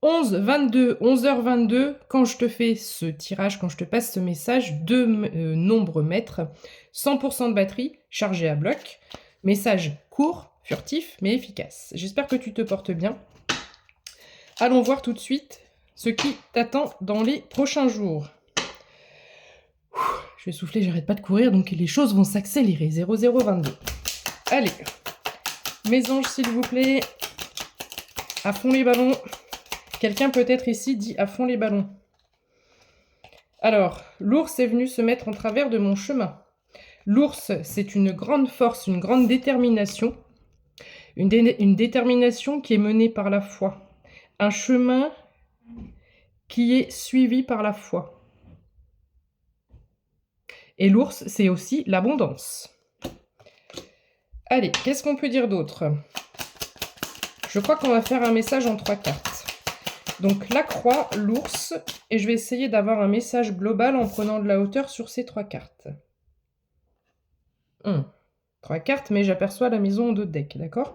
11h22, quand je te fais ce tirage, quand je te passe ce message, deux nombres maîtres, 100% de batterie, chargé à bloc, message court, furtif, mais efficace. J'espère que tu te portes bien. Allons voir tout de suite ce qui t'attend dans les prochains jours. Je vais souffler, j'arrête pas de courir, donc les choses vont s'accélérer. 0022. Allez, mes anges, s'il vous plaît, à fond les ballons. Quelqu'un peut-être ici dit à fond les ballons. Alors, l'ours est venu se mettre en travers de mon chemin. L'ours, c'est une grande force, une grande détermination. Une détermination qui est menée par la foi. Un chemin qui est suivi par la foi. Et l'ours, c'est aussi l'abondance. Allez, qu'est-ce qu'on peut dire d'autre? Je crois qu'on va faire un message en 3 cartes. Donc la croix, l'ours, et je vais essayer d'avoir un message global en prenant de la hauteur sur ces 3 cartes. 3 cartes, mais j'aperçois la maison en 2 decks, d'accord?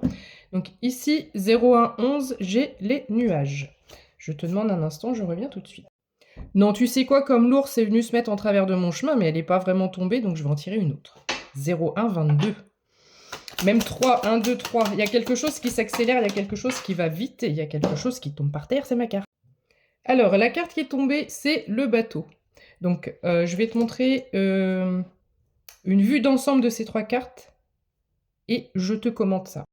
Donc ici, 0111, j'ai les nuages. Je te demande un instant, je reviens tout de suite. Non, tu sais quoi, comme l'ours est venu se mettre en travers de mon chemin, mais elle n'est pas vraiment tombée, donc je vais en tirer une autre. 0122. Même 3, 1, 2, 3. Il y a quelque chose qui s'accélère, il y a quelque chose qui va vite, et il y a quelque chose qui tombe par terre, c'est ma carte. Alors, la carte qui est tombée, c'est le bateau. Donc, je vais te montrer une vue d'ensemble de ces 3 cartes, et je te commente ça.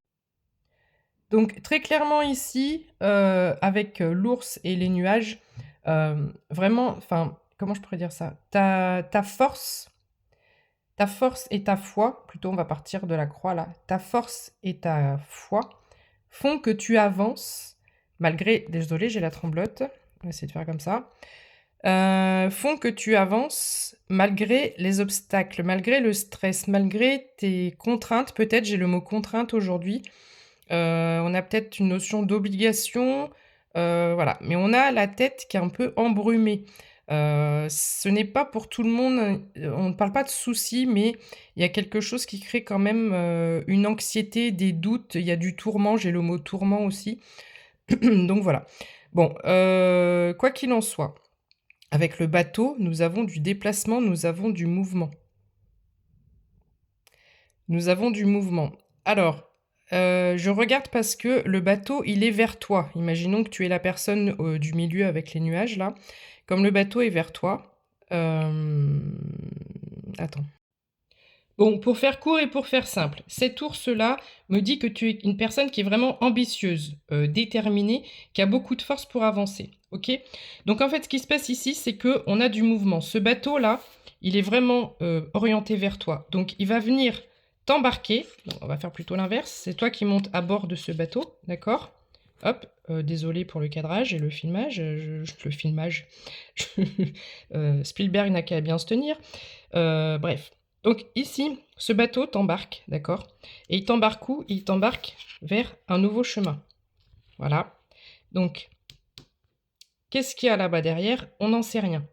Donc, très clairement ici, avec l'ours et les nuages, vraiment, enfin, comment je pourrais dire ça? Ta force et ta foi, plutôt on va partir de la croix là, ta force et ta foi font que tu avances, malgré, désolé j'ai la tremblote, on va essayer de faire comme ça, font que tu avances malgré les obstacles, malgré le stress, malgré tes contraintes, peut-être j'ai le mot contrainte aujourd'hui, on a peut-être une notion d'obligation, voilà, mais on a la tête qui est un peu embrumée. Ce n'est pas pour tout le monde, on ne parle pas de soucis, mais il y a quelque chose qui crée quand même une anxiété, des doutes, il y a du tourment, j'ai le mot tourment aussi. Donc voilà. Bon, quoi qu'il en soit, avec le bateau, nous avons du déplacement, nous avons du mouvement. Nous avons du mouvement. Alors, je regarde parce que le bateau, il est vers toi. Imaginons que tu es la personne du milieu avec les nuages, là. Comme le bateau est vers toi... Attends. Bon, pour faire court et pour faire simple, cet ours-là me dit que tu es une personne qui est vraiment ambitieuse, déterminée, qui a beaucoup de force pour avancer. Ok? Donc en fait, ce qui se passe ici, c'est qu'on a du mouvement. Ce bateau-là, il est vraiment orienté vers toi. Donc il va venir t'embarquer. On va faire plutôt l'inverse. C'est toi qui montes à bord de ce bateau, d'accord? Hop, désolé pour le cadrage et le filmage. Le filmage. Spielberg n'a qu'à bien se tenir. Bref. Donc ici, ce bateau t'embarque, d'accord? Et il t'embarque où? Il t'embarque vers un nouveau chemin. Voilà. Donc, qu'est-ce qu'il y a là-bas derrière? On n'en sait rien.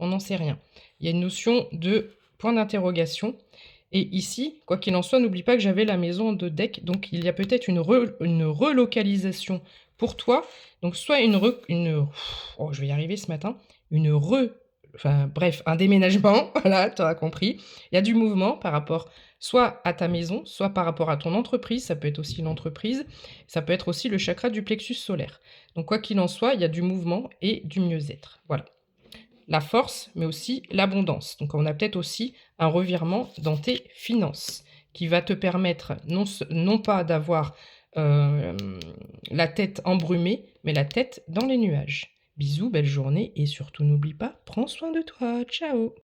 On n'en sait rien. Il y a une notion de point d'interrogation. Et ici, quoi qu'il en soit, n'oublie pas que j'avais la maison en 2 decks. Donc, il y a peut-être une relocalisation pour toi. Donc, soit oh, je vais y arriver ce matin. Enfin, bref, un déménagement. Voilà, tu as compris. Il y a du mouvement par rapport soit à ta maison, soit par rapport à ton entreprise. Ça peut être aussi l'entreprise. Ça peut être aussi le chakra du plexus solaire. Donc, quoi qu'il en soit, il y a du mouvement et du mieux-être. Voilà. La force, mais aussi l'abondance. Donc on a peut-être aussi un revirement dans tes finances qui va te permettre non pas d'avoir la tête embrumée, mais la tête dans les nuages. Bisous, belle journée et surtout n'oublie pas, prends soin de toi. Ciao!